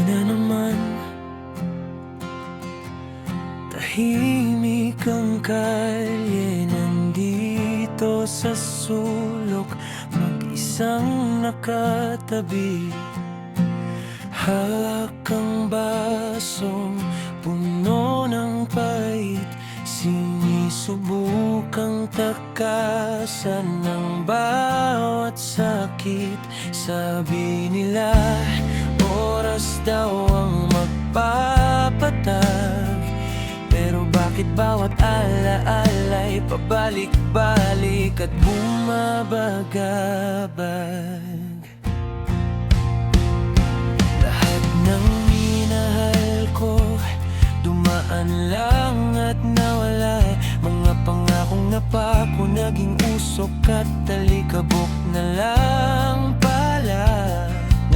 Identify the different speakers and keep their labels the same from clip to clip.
Speaker 1: na naman, tahimik ang kalye, nandito sa sulok, mag-isang nakatabi. Hawak ang basong puno ng pait, sinisubukang takasan ng bawat sakit. Sabi nila, oras daw ang magpapatag, pero bakit bawat alaala'y pabalik-balik at bumabagabag? Lahat ng minahal ko, dumaan lang at nawala. Mga pangakong napako, naging usok at talikabok na lang pala.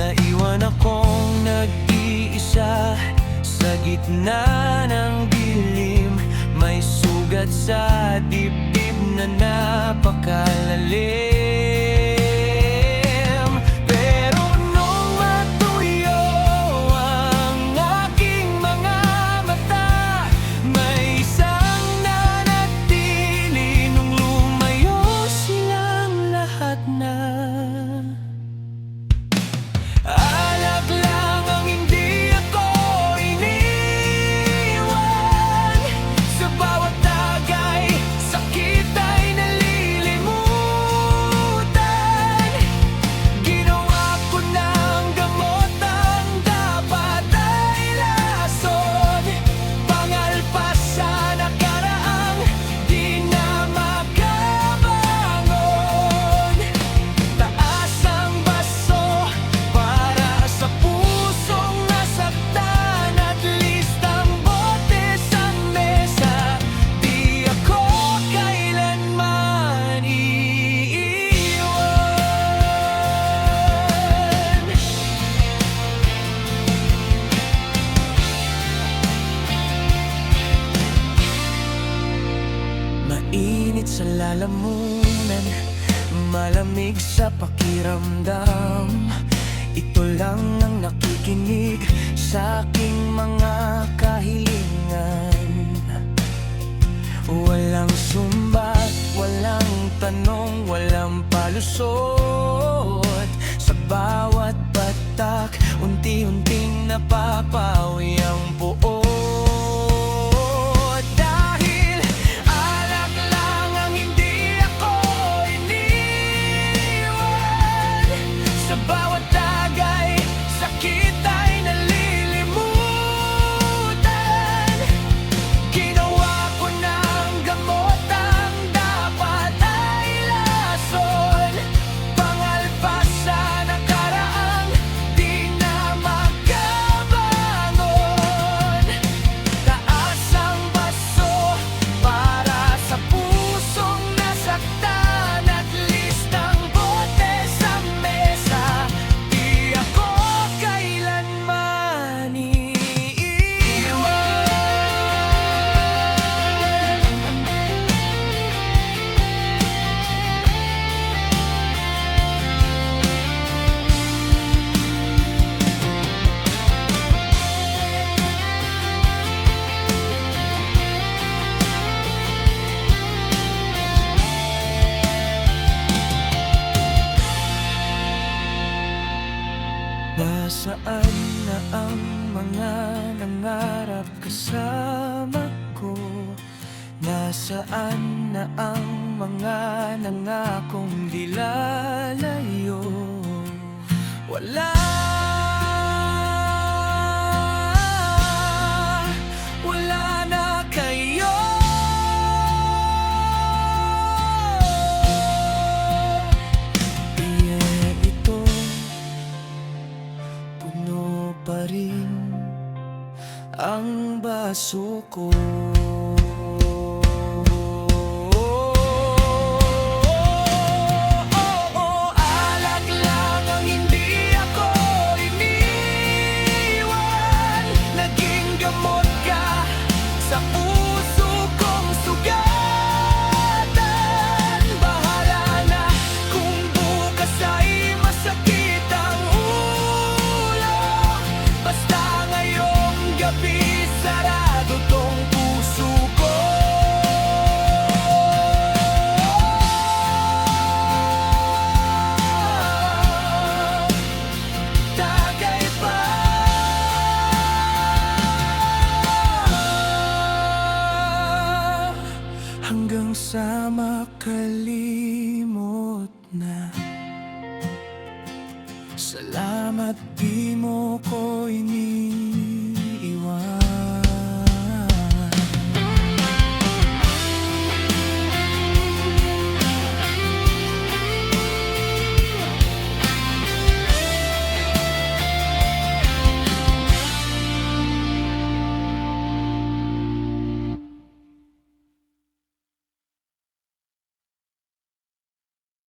Speaker 1: Naiwan akong nag-iisa sa gitna ng dilim, may sugat sa dibdib na napakalalim. Pero nung matuyo ang aking mga mata, may isang nanatili nung lumayo silang lahat na. Alak lang ang hindi ako iniwan, sa bawat tagay, sakit ay nalilimutan. Ginawa ko ng gamot ang dapat ay lason, pangalpas sa nakaraang di na makabangon. Taas ang baso para sa pusong nasaktan, at least ang bote sa mesa, di ako kailanman iiwan. Mainit sa lalamunan, malamig sa pakiramdam. Ito lang ang nakikinig sa aking mga kahilingan. Walang sumbat, walang tanong, walang palusot. Sa bawat patak, unti-unting napapawi ang puot. Dahil alak lang ang hindi ako iniwan, sa bawat tagay, sakit ay nalilimutan. Ginawa ko ng gamot ang dapat ay lason, pangalpas sa nakaraang di na makabangon. Taas ang baso para sa pusong nasaktan, at least ang bote sa mesa, di ako kailanman iiwan. Nasaan na ang mga nangarap kasama ko? Nasaan na ang mga nangakong di lalayo? Wala, wala na kayo. Ito puno pa rin ang baso ko.